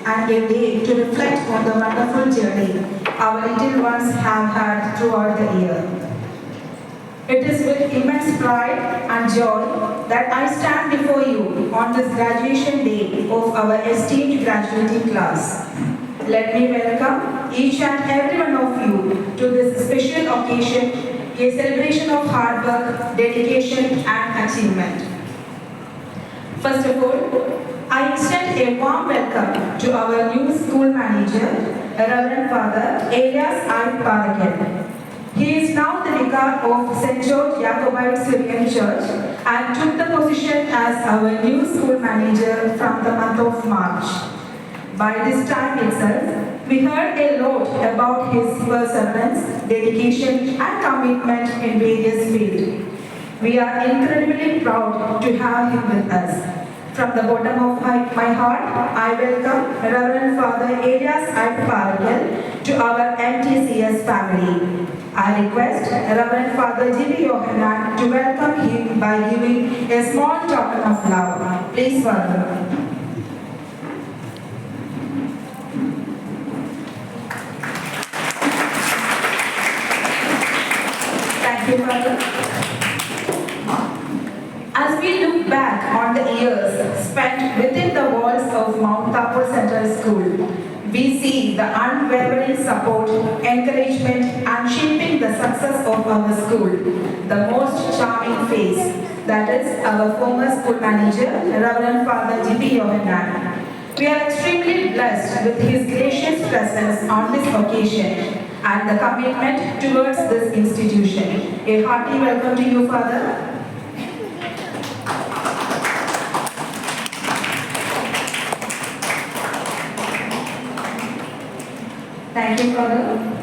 and a day to reflect on the wonderful journey our little ones have had throughout the year. It is with immense pride and joy that I stand before you on this graduation day of our esteemed graduating class. Let me welcome each and every one of you to this special occasion, a celebration of hard work, dedication and achievement. First of all, I extend a warm welcome to our new school manager, Reverend Father Elias I. Parakel. He is now the vicar of St. George Jacobite Syrian Church and took the position as our new school manager from the month of March. By this time itself, we heard a lot about his perseverance, dedication and commitment in various fields. We are incredibly proud to have him with us. From the bottom of my heart, I welcome Reverend Father Elias I. Parakel to our MTCS family. I request Reverend Father G.B. Yohanan to welcome him by giving a small token of love. Please, Father. Thank you, Father. As we look back on the years spent within the walls of Mount Thabor Central School, we see the unwavering support, encouragement and shaping the success of our school. The most charming face, that is our former school manager, Reverend Father G.B. Yohanan. We are extremely blessed with his gracious presence on this occasion and the commitment towards this institution. A hearty welcome to you, Father. Thank you, Father.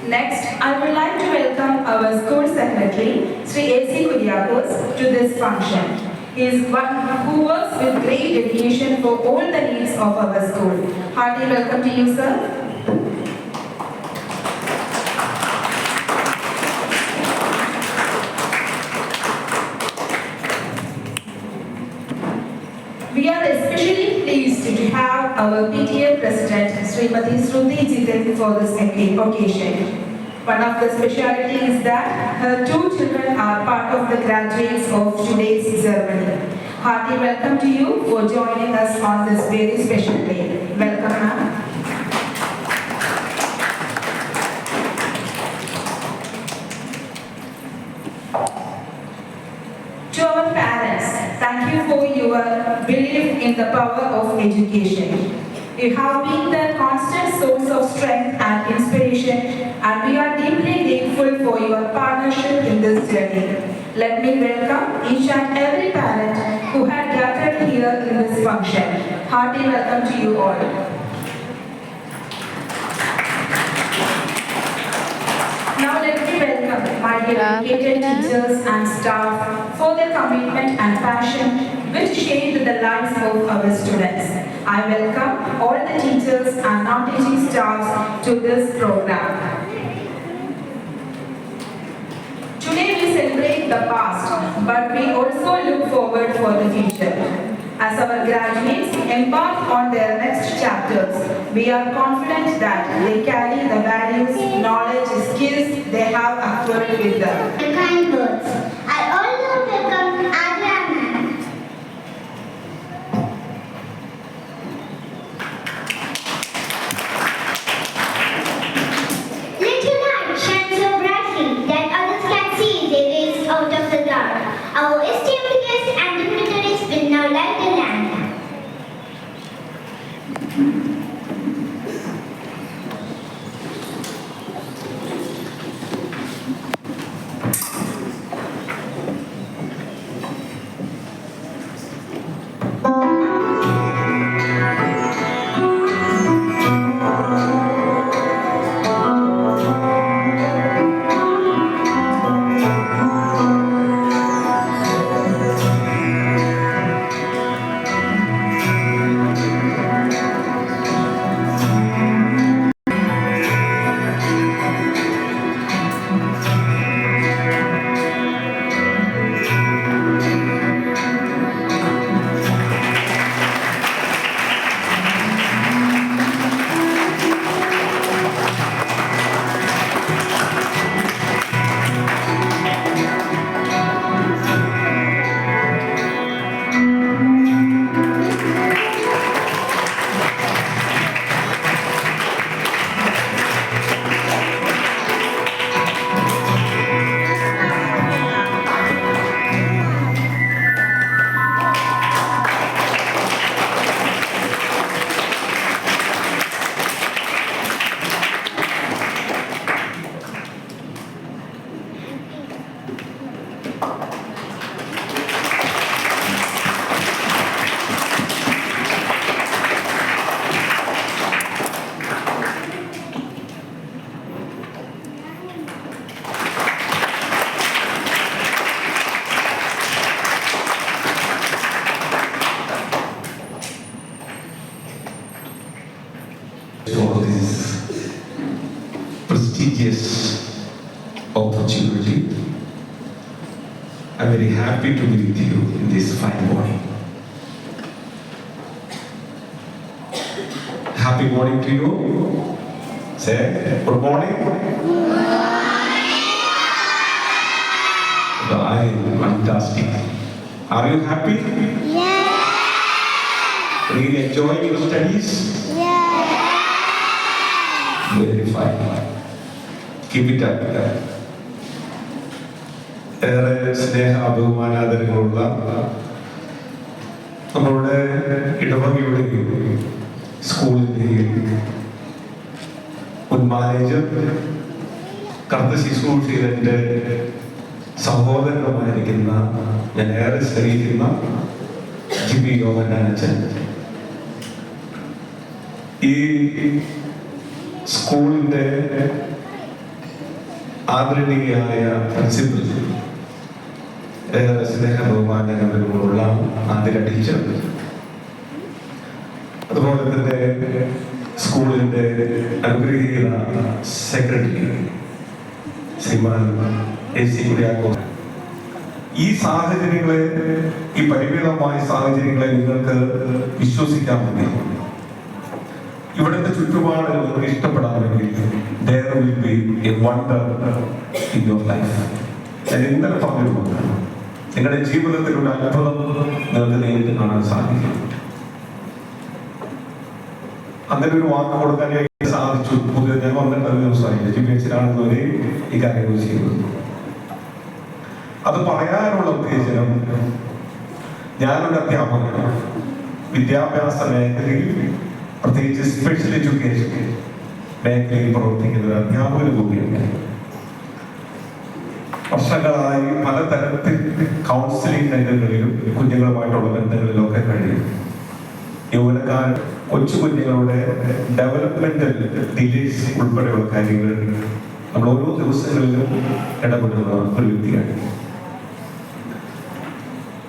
Next, I would like to welcome our school secretary, Sri A.C. Kuryakos, to this function. He is one who works with great dedication for all the needs of our school. Hearty welcome to you, sir. We are especially pleased to have our PTA President, Srimati Shruti Jitin, for this occasion. One of the specialities is that her two children are part of the graduates of today's ceremony. Hearty welcome to you for joining us on this very special day. Welcome, ma'am. To our parents, thank you for your belief in the power of education. You have been the constant source of strength and inspiration, and we are deeply grateful for your partnership in this journey. Let me welcome each and every parent who had gathered here in this function. Hearty welcome to you all. Now let me welcome my dedicated teachers and staff for their commitment and passion which shaped the lives of our students. I welcome all the teachers and non-teaching staffs to this program. Today we celebrate the past, but we also look forward for the future. As our graduates embark on their next chapters, we are confident that they carry the values, knowledge, skills they have acquired with them. The kind words. I also welcome Adriana. Let your light shine so brightly that others can see their ways out of the dark. Our esteemed guests and dignitaries will now light the lamp. prestigious opportunity. I'm very happy to be with you in this fine morning. Happy morning to you. Say, good morning. Fantastic. Are you happy? Yeah. Really enjoying your studies? Yeah. Very fine. Keep it up. ഏറെ സ്നേഹ ബഹുമാനാദരങ്ങളുള്ള നമ്മളുടെ ഇടവകയുടെയും സ്കൂളിൻ്റെയും മുൻ manager കർത്തശിശുഭൂഷയുടെ സഹോദരനുമായിരിക്കുന്ന ഞാൻ ഏറെ സ്നേഹിക്കുന്ന GB യോഹന്നാനച്ചൻ, ഈ സ്കൂളിൻ്റെ ആദരണീയായ principal, ഏറെ സ്നേഹ ബഹുമാനങ്ങളുള്ള Athira teacher, അതുപോലെ തന്നെ സ്കൂളിൻ്റെ അനുഗ്രഹീത സെക്രട്ടറി ശ്രീമാൻ AC കുര്യാക്കോസ്, ഈ സാഹചര്യങ്ങളെ, ഈ പരിമിതമായ സാഹചര്യങ്ങളെ നിങ്ങൾക്ക് വിശ്വസിക്കാൻ മതി. ഇവിടുത്തെ ചുറ്റുപാട് നിങ്ങൾക്ക് ഇഷ്ടപ്പെടാമെങ്കിൽ there will be a wonder in your life. ഞാൻ ഇന്നലെ പറഞ്ഞിട്ടുണ്ട്, നിങ്ങളുടെ ജീവിതത്തിൽ ഒരു അത്ഭുതം നിങ്ങൾക്ക് നേരിട്ട് കാണാൻ സാധിക്കും. അങ്ങനെ ഒരു വാക്ക് കൊടുക്കാൻ സാധിച്ചു. പുതിയ ഞാൻ വന്നിട്ട് അത് ദിവസമായി ജിബിഎച്ചിലാണെന്നവരെ ഈ കാര്യങ്ങൾ ചെയ്യുന്നത്. അത് പറയാനുള്ള ഉദ്ദേശം, ഞാനൊരു അധ്യാപകനാണ്. വിദ്യാഭ്യാസ മേഖലയിൽ, പ്രത്യേകിച്ച് സ്പെഷ്യൽ എഡ്യൂക്കേഷൻ മേഖലയിൽ പ്രവർത്തിക്കുന്ന ഒരു അധ്യാപകന് കൂടിയാണ്. വർഷങ്ങളായി പലതരത്തിൽ കൗൺസിലിംഗ് രംഗങ്ങളിലും കുഞ്ഞുങ്ങളുമായിട്ടുള്ള ബന്ധങ്ങളിലൊക്കെ കഴിയും. യൗവനക്കാർ, കൊച്ചു കുഞ്ഞുങ്ങളുടെ ഡെവലപ്മെന്റൽ ഡിലേസ് ഉൾപ്പെടെയുള്ള കാര്യങ്ങൾ നമ്മൾ ഓരോ ദിവസങ്ങളിലും ഇടപെടുന്ന ഒരു വ്യക്തിയാണ്.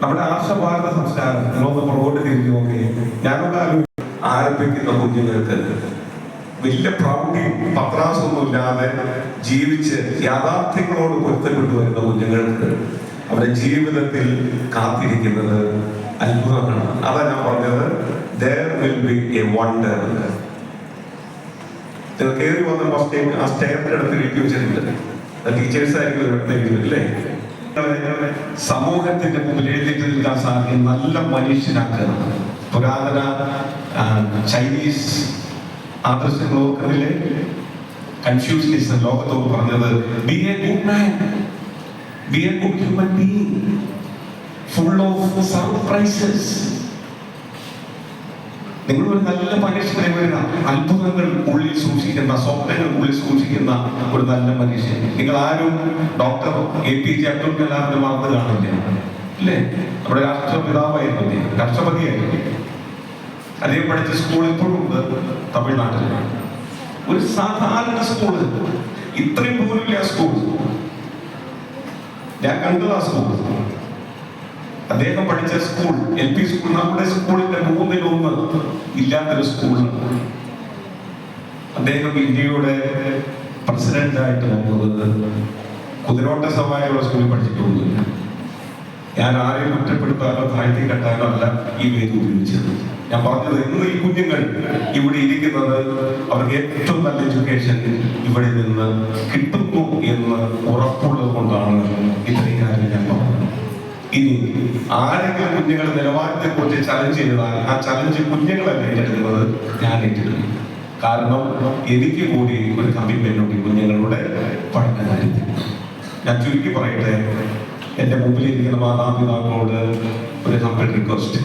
നമ്മുടെ ആർഷഭാരത സംസ്കാരം നിങ്ങളൊന്ന് പുറകോട്ട് തിരിഞ്ഞു നോക്കി, ഞാനൊക്കെ ആരംഭിക്കുന്ന കുഞ്ഞുങ്ങൾക്ക് വലിയ പ്രൗഢിയും പത്രാസൊന്നും ഇല്ലാതെ ജീവിച്ച് യാഥാർത്ഥ്യങ്ങളോട് പൊരുത്തപ്പെട്ടു വരുന്ന കുഞ്ഞുങ്ങൾക്ക് അവരുടെ ജീവിതത്തിൽ കാത്തിരിക്കുന്നത് അത്ഭുതമാണ്. അതാ ഞാൻ പറഞ്ഞത്, there will be a wonder. നിങ്ങൾ കയറി വന്ന ആ സ്റ്റേറിന്റെ അടുത്ത് എഴുതി വെച്ചിട്ടുണ്ട്, ടീച്ചേഴ്സ് ആയിരിക്കും എഴുതിയില്ലേ, സമൂഹത്തിന്റെ മുമ്പിൽ എഴുതിയിട്ട് നിൽക്കാൻ സാധിക്കും നല്ല മനുഷ്യനാക്കുക. പുരാതന ചൈനീസ് ആദർശങ്ങൾ ഓർക്കുന്നില്ലേ? കൺഫ്യൂഷ്യനിസം ലോകത്തോട് പറഞ്ഞത്, B A good man, B A good human being, full of surprises. നിങ്ങൾ ഒരു നല്ല മനുഷ്യനെ വരിക, അത്ഭുതങ്ങൾ ഉള്ളിൽ സൂക്ഷിക്കുന്ന, സ്വപ്നങ്ങൾ ഉള്ളിൽ സൂക്ഷിക്കുന്ന ഒരു നല്ല മനുഷ്യൻ. നിങ്ങൾ ആരും ഡോക്ടർ APJ അബ്ദുൽ കലാമിനെ മറന്നു കാണില്ല, അല്ലേ? നമ്മുടെ രാഷ്ട്രപിതാവായിരുന്നു, രാഷ്ട്രപതിയായിരുന്നു. അദ്ദേഹം പഠിച്ച സ്കൂൾ ഇപ്പോഴും ഉണ്ട് തമിഴ്നാട്ടിൽ. ഒരു സാധാരണ സ്കൂള്, ഇത്രയും പോലുമില്ല ആ സ്കൂൾ. ഞാൻ കണ്ടത് ആ സ്കൂൾ, അദ്ദേഹം പഠിച്ച സ്കൂൾ, LP സ്കൂൾ, നമ്മുടെ സ്കൂളിന്റെ 1/3 ഇല്ലാത്തൊരു സ്കൂളാണ്. അദ്ദേഹം ഇന്ത്യയുടെ പ്രസിഡന്റായിട്ട് വന്നത് കുതിരോട്ട സവാരിയുള്ള സ്കൂളിൽ പഠിച്ചിട്ടുണ്ട്. ഞാൻ ആരെയും കുറ്റപ്പെടുത്താനോ താഴ്ത്തി കെട്ടാനോ അല്ല ഈ വേദി ഉപയോഗിച്ചത്. ഞാൻ പറഞ്ഞത്, ഇന്ന് ഈ കുഞ്ഞുങ്ങൾ ഇവിടെ ഇരിക്കുന്നത് അവർക്ക് ഏറ്റവും നല്ല എഡ്യൂക്കേഷൻ ഇവിടെ നിന്ന് കിട്ടുന്നു എന്ന് ഉറപ്പുള്ളത് കൊണ്ടാണ് ഇത്രയും കാര്യം ഞാൻ പറഞ്ഞത്. ഇനി ആരെങ്കിലും കുഞ്ഞുങ്ങളുടെ നിലവാരത്തെ കുറിച്ച് ചലഞ്ച് ചെയ്താൽ ആ ചലഞ്ച് കുഞ്ഞുങ്ങളല്ല ഏറ്റെടുക്കുന്നത്, ഞാൻ ഏറ്റെടുക്കും. കാരണം എനിക്ക് കൂടി ഒരു കമ്മിറ്റ്മെന്റ് ഉണ്ട് കുഞ്ഞുങ്ങളുടെ പഠന കാര്യത്തിൽ. ഞാൻ ചുരുക്കി പറയട്ടെ, എൻ്റെ മുമ്പിലിരിക്കുന്ന മാതാപിതാക്കളോട് ഒരു ഹംബിൾ റിക്വസ്റ്റ്.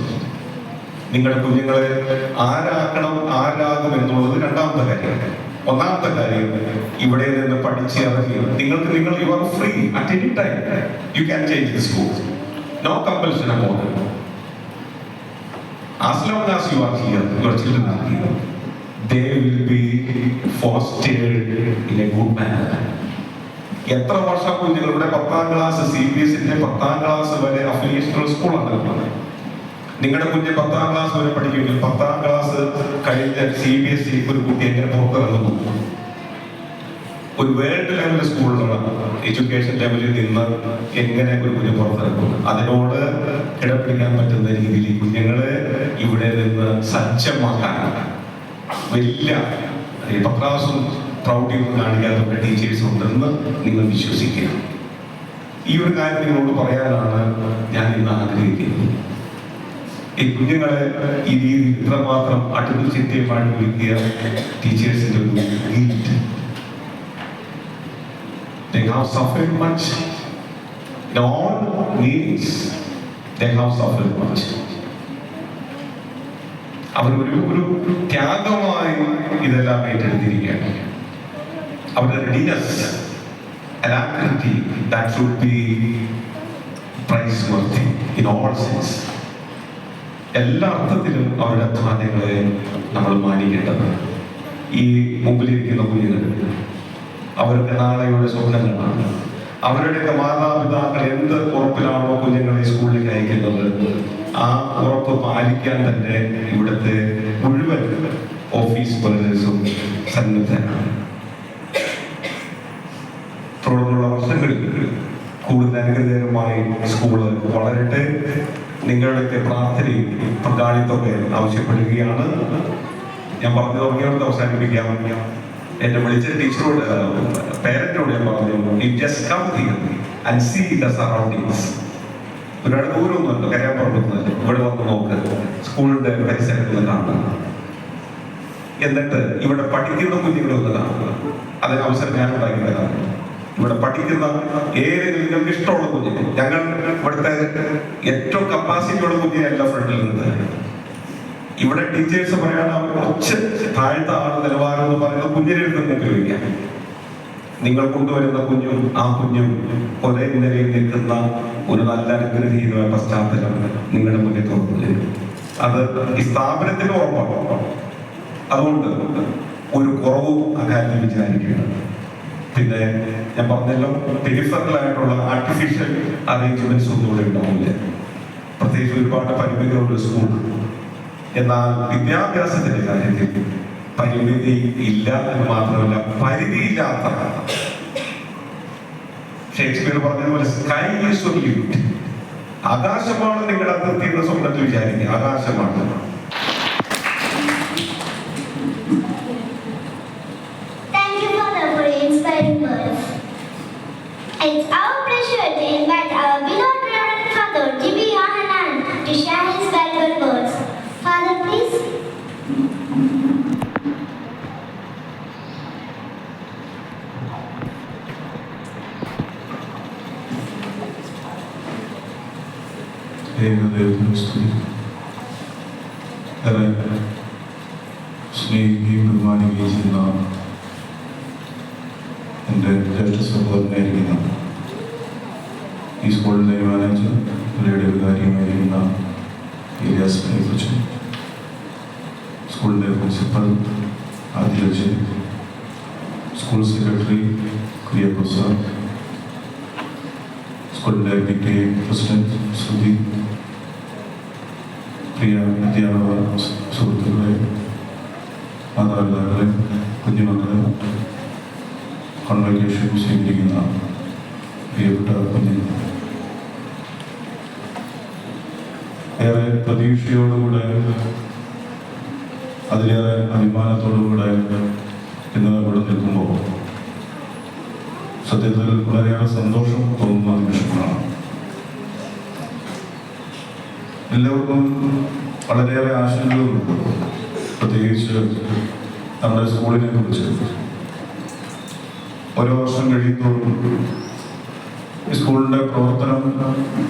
നിങ്ങളുടെ കുഞ്ഞുങ്ങളെ ആരാക്കണം, ആരാകും എന്നുള്ളത് രണ്ടാമത്തെ കാര്യം. ഒന്നാമത്തെ കാര്യം, ഇവിടെ നിന്ന് പഠിച്ച് ഇറങ്ങി നിങ്ങൾ you are free at any time, you can change the school. No compulsion upon them. As long as you are here, your children are here. They will be fostered in a good manner. എത്ര വർഷം കുഞ്ഞുങ്ങളുടെ 10ാം class CBSE 10ാം class വരെ അഫിലിയേഷനുള്ള സ്കൂളാണ്. നിങ്ങളുടെ കുഞ്ഞ് 10ാം class വരെ പഠിക്കുമെങ്കിൽ 10ാം class കഴിഞ്ഞ CBSE ഒരു കുട്ടി എങ്ങനെ പുറത്തിറങ്ങുന്നു? ഒരു വേൾഡ് ലെവൽ സ്കൂളിലുള്ള എഡ്യൂക്കേഷൻ ലെവലിൽ നിന്ന് എങ്ങനെ ഒരു കുഞ്ഞു പുറത്തിറക്കും, അതിനോട് കിടപിടിക്കാൻ പറ്റുന്ന രീതിയിൽ കുഞ്ഞുങ്ങളെ ഇവിടെ നിന്ന് സജ്ജമാക്കാൻ വലിയ പത്രാസും പ്രൗഢിയും കാണിക്കാത്ത ടീച്ചേഴ്സ് ഉണ്ടെന്ന് നിങ്ങൾ വിശ്വസിക്കുക. ഈ ഒരു കാര്യം നിങ്ങളോട് പറയാനാണ് ഞാൻ ഇന്ന് ആഗ്രഹിക്കുന്നത്. ഈ കുഞ്ഞുങ്ങളെ ഈ രീതിയിൽ ഇത്രമാത്രം അടുപ്പിച്ചിത്യമായിട്ട് വിളിക്കുക ടീച്ചേഴ്സിന്റെ ഒരു guilt. They have suffered much. In all means, they have suffered much. അവർ ഒരു ത്യാഗമായി ഇതെല്ലാം ഏറ്റെടുത്തിരിക്കുകയാണ്. അവരുടെ readiness, alacrity that should be praiseworthy in all sense. എല്ലാ അർത്ഥത്തിലും അവരുടെ അധ്വാനങ്ങളെ നമ്മൾ മാനിക്കേണ്ടത്. ഈ മുമ്പിലിരിക്കുന്ന കുഞ്ഞുങ്ങൾ അവരുടെ നാളെയുടെ സ്വപ്നങ്ങളാണ്. അവരുടെയൊക്കെ മാതാപിതാക്കൾ എന്ത് ഉറപ്പിലാണോ കുഞ്ഞുങ്ങളെ സ്കൂളിലേക്ക് അയക്കുന്നത്, ആ ഉറപ്പ് പാലിക്കാൻ തന്നെ ഇവിടുത്തെ മുഴുവൻ ഓഫീസ് ബേഴ്സും സന്നദ്ധരാണ്. തുടർന്നുള്ള വർഷങ്ങളിൽ കൂടുതൽ അനുഗ്രഹകരമായി സ്കൂള് വളരട്ടെ. നിങ്ങളുടെയൊക്കെ പ്രാർത്ഥനയും പങ്കാളിത്തമൊക്കെ ആവശ്യപ്പെടുകയാണ്. ഞാൻ പറഞ്ഞു തുടങ്ങിയോട് അവസാനിപ്പിക്കാം. എന്നെ വിളിച്ച ടീച്ചറോട്, പേരന്റിനോട് ഞാൻ പറഞ്ഞു, just come here and see the surroundings. ഒരുപാട് ദൂരമൊന്നുമല്ല, കരയാപ്പുറത്തൊന്നുമല്ല, ഇവിടെ വന്ന് നോക്ക്, സ്കൂളിന്റെ പരിസരത്ത് കാണുക, എന്നിട്ട് ഇവിടെ പഠിക്കുന്ന കുഞ്ഞുങ്ങളൊന്ന് കാണുക. അതിന് അവസരം ഞാൻ ഉണ്ടാക്കി തരാം. ഇവിടെ പഠിക്കുന്ന ഏതെങ്കിലും നിങ്ങൾക്ക് ഇഷ്ടമുള്ള കുഞ്ഞിനെ, ഞങ്ങൾ ഇവിടുത്തെ ഏറ്റവും കപ്പാസിറ്റിയുള്ള കുഞ്ഞിനെയല്ല ഫ്രണ്ടിൽ നിന്ന്. ഇവിടെ ടീച്ചേഴ്സ് പറയാണ് അവർ കുറച്ച് താഴ്ത്ത ആള് നിലവാരം എന്ന് പറയുന്ന കുഞ്ഞിനെ മുമ്പിൽ വയ്ക്കാം. നിങ്ങൾ കൊണ്ടുവരുന്ന കുഞ്ഞും ആ കുഞ്ഞും ഒരേ നിലയിൽ നിൽക്കുന്ന ഒരു നല്ല അനുഗ്രഹീതമായ പശ്ചാത്തലം നിങ്ങളുടെ മുന്നിൽ തുറന്നു തരും. അത് ഈ സ്ഥാപനത്തിന് ഉറപ്പാണ്. അതുകൊണ്ട് ഒരു കുറവും അക്കാര്യത്തിൽ വിചാരിക്കുകയാണ്. പിന്നെ ഞാൻ പറഞ്ഞല്ലോ, പെരിഫറലായിട്ടുള്ള ആർട്ടിഫിഷ്യൽ അറേഞ്ച്മെന്റ്സ് ഒന്നും ഇവിടെ ഉണ്ടാവില്ല. പ്രത്യേകിച്ച് ഒരുപാട് പരിമിതികളുള്ള സ്കൂൾ. എന്നാൽ വിദ്യാഭ്യാസത്തിന്റെ കാര്യത്തിൽ പരിമിതി ഇല്ല എന്ന് മാത്രമല്ല, പരിധിയില്ലാത്ത, ഷേക്സ്പിയർ പറഞ്ഞതുപോലെ സ്കൈ ഈസ് യുവർ ലിമിറ്റ്. ആകാശമാണ് നിങ്ങളുടെ അതിർത്തി എന്ന സ്വപ്നത്തിൽ വിചാരിക്കുക. ആകാശമാണ്. Inspiring words. It's our pleasure to invite our beloved Reverend Father G.B. Yohanan to share his valuable words. Father, please. സ്നേഹിക്കുകയും ബഹുമാനിക്കുകയും ചെയ്യുന്ന എൻ്റെ ജ്യേഷ്ഠ സഹോദരനായിരിക്കുന്ന ഈ സ്കൂളിൻ്റെ മാനേജർ, പുള്ളിയുടെ ഒരു കാര്യമായിരിക്കുന്ന ഏരിയാസിനെ കുറിച്ച്, സ്കൂളിൻ്റെ പ്രിൻസിപ്പൽ ആദിലജ്, സ്കൂൾ സെക്രട്ടറി കുര്യപ്പ സാർ, സ്കൂളിൻ്റെ PTA പ്രസിഡന്റ് ശ്രുതി, പ്രിയ അധ്യാപക സുഹൃത്തുക്കളെ, മാതാപിതാക്കളെ, കുഞ്ഞുമക്കളെ, കോൺവെക്കേഷൻ സ്വീകരിക്കുന്ന പ്രിയപ്പെട്ട കുഞ്ഞുങ്ങൾ, ഏറെ പ്രതീക്ഷയോടുകൂടെ അതിലേറെ അഭിമാനത്തോടുകൂടെ ഇന്ന് ഇവിടെ നിൽക്കുമ്പോൾ സത്യത്തിൽ വളരെയേറെ സന്തോഷം തോന്നുന്ന നിമിഷങ്ങളാണ്. എല്ലാവർക്കും വളരെയേറെ ആശങ്കകളുണ്ട്, പ്രത്യേകിച്ച് നമ്മുടെ സ്കൂളിനെ കുറിച്ച്. ഓരോ വർഷം കഴിയുമ്പോഴും ഈ സ്കൂളിൻ്റെ പ്രവർത്തനം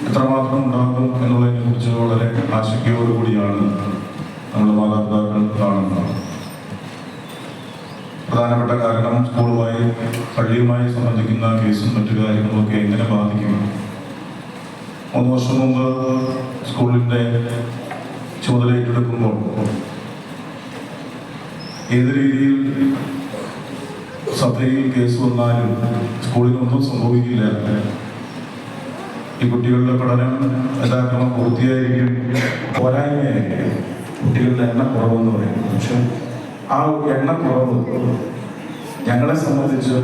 എത്രമാത്രം ഉണ്ടാകും എന്നുള്ളതിനെ കുറിച്ച് വളരെ ആശങ്കയോടുകൂടിയാണ് നമ്മുടെ മാതാപിതാക്കൾ കാണുന്നത്. പ്രധാനപ്പെട്ട കാരണം സ്കൂളുമായി പള്ളിയുമായി സംബന്ധിക്കുന്ന കേസും മറ്റു കാര്യങ്ങളുമൊക്കെ എങ്ങനെ ബാധിക്കും. 3 വർഷം മുമ്പ് സ്കൂളിൻ്റെ ചുമതല ഏറ്റെടുക്കുമ്പോൾ ഏത് രീതിയിൽ സഭയിൽ കേസ് വന്നാലും സ്കൂളിനൊന്നും സംഭവിക്കില്ല, ഈ കുട്ടികളുടെ പഠനം യഥാക്രമം പൂർത്തിയായിരിക്കും, പോരായ്മയായിരിക്കും കുട്ടികളുടെ എണ്ണക്കുറവെന്ന് പറയുന്നത്. പക്ഷെ ആ എണ്ണക്കുറവ് ഞങ്ങളെ സംബന്ധിച്ച്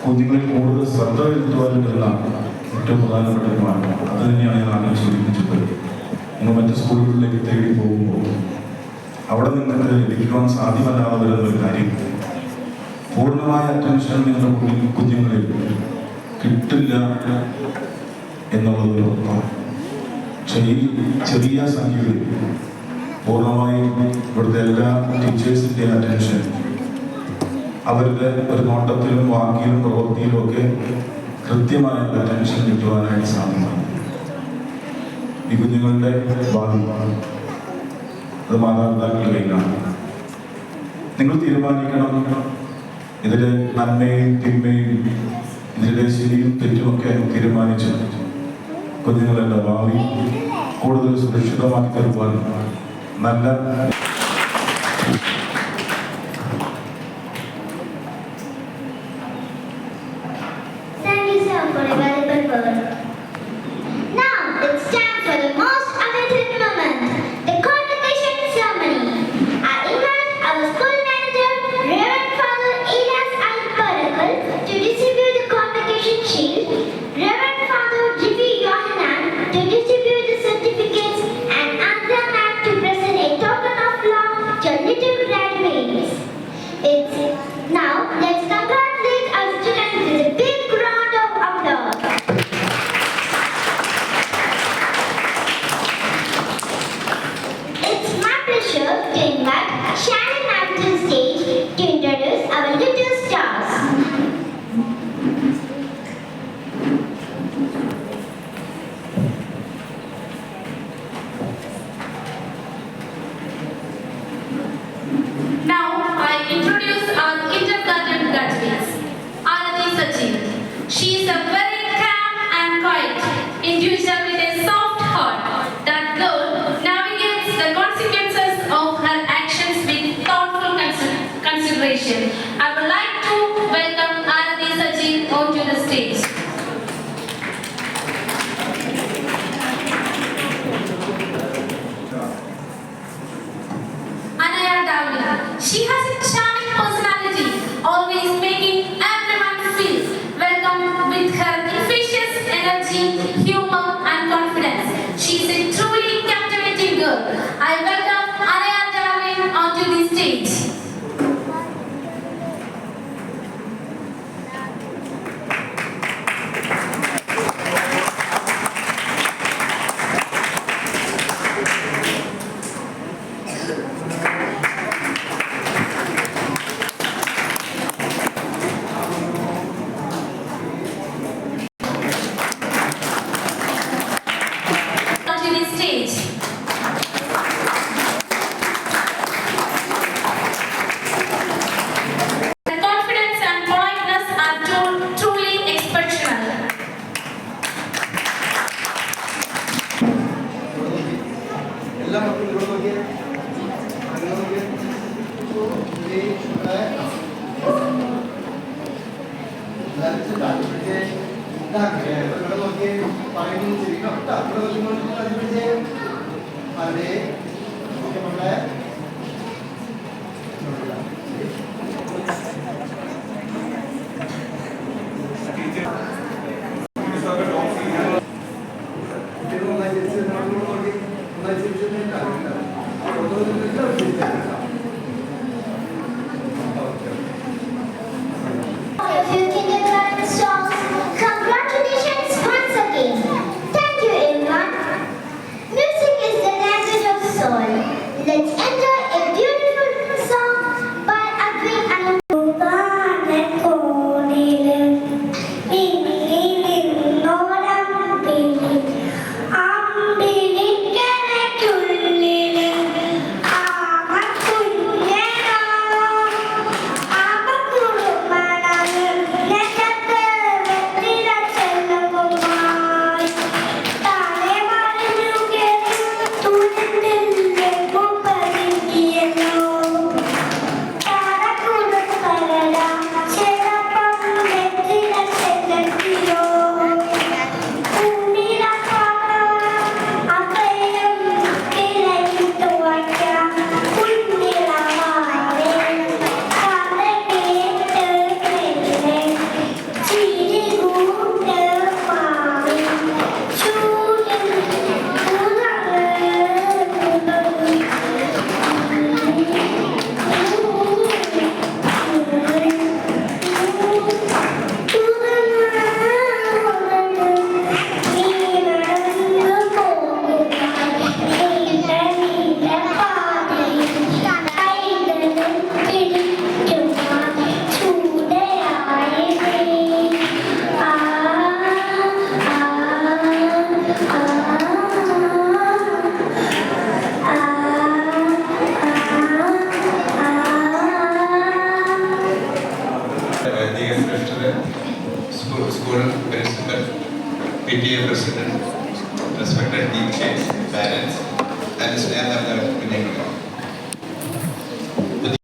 കുഞ്ഞുങ്ങളിൽ കൂടുതൽ ശ്രദ്ധ ചെലുത്തുവാനുള്ള ഏറ്റവും പ്രധാനപ്പെട്ട ഒരു മാർഗം അത് തന്നെയാണ് ഞാൻ ആദ്യം സൂചിപ്പിച്ചത്. നിങ്ങൾ മറ്റ് സ്കൂളുകളിലേക്ക് തേടി പോകുമ്പോൾ അവിടെ നിങ്ങൾക്ക് ലഭിക്കുവാൻ സാധ്യമല്ലാതെ വരുന്ന ഒരു കാര്യം പൂർണ്ണമായ അറ്റൻഷൻ നിങ്ങളുടെ കുഞ്ഞുങ്ങളിൽ കിട്ടില്ല എന്നുള്ളത് ഉറപ്പാണ്. ചെറിയ സംഖ്യകളിൽ പൂർണ്ണമായും ഇവിടുത്തെ എല്ലാ ടീച്ചേഴ്സിൻ്റെ അറ്റൻഷൻ അവരുടെ ഒരു നോട്ടത്തിലും വാക്കിലും പ്രവൃത്തിയിലും ഒക്കെ കൃത്യമായ അറ്റൻഷൻ കിട്ടുവാനായിട്ട് സാധ്യമാണ്. ഈ കുഞ്ഞുങ്ങളുടെ ഭാവി അത് മാതാപിതാക്കളുടെ കയ്യിലാണ്. നിങ്ങൾ തീരുമാനിക്കണം ഇതിലെ നന്മയും തിന്മയും ഇതിലെ ശരിയും തെറ്റുമൊക്കെ തീരുമാനിച്ച് കുഞ്ഞുങ്ങളുടെ ഭാവി കൂടുതൽ സുരക്ഷിതമാക്കി തരുവാൻ നല്ല Thank you, sir, for a valuable word. Now it's time for the most awaited moment, the convocation ceremony. I invite our school manager, Reverend Father Elias I. Parakal, to distribute the convocation shield, Reverend Father G.P. Yohanan to distribute the certificates, and Andra Mac to present a token of love to little graduates. Now let's congratulate our students with a big round of applause. It's my pleasure to invite Shannon Knapp to the stage to introduce our little stars. Now I introduce our kindergarten graduates. Arati Sachin. She is a very calm and quiet individual with a soft heart. That girl navigates the consequences of her actions with thoughtful consideration. I would like to welcome Arati Sachin onto the stage. Anaya Dawla. She has a charming personality, always making everyone feel welcome with her infectious energy, humor and confidence. She is a truly captivating girl. I welcome Anaya Dawla onto the stage. Onto the stage. Her confidence and politeness are truly exceptional. എല്ലാ മക്കളും ഇവിടെ നോക്കിയേ അങ്ങനെ നോക്കിയേ ഇവിടെ നോക്കിയേ പറയുന്നത് ശരിക്കും ഇവിടെ നോക്കിക്കൊണ്ട് അതിപ്പിടിച്ചേ അതെ ഓക്കെ മക്കളെ If you kindergarten songs, congratulations once again. Thank you, everyone. Music is the language of the soul. Let's school principal, PTA president, respected teachers, parents, and staff of the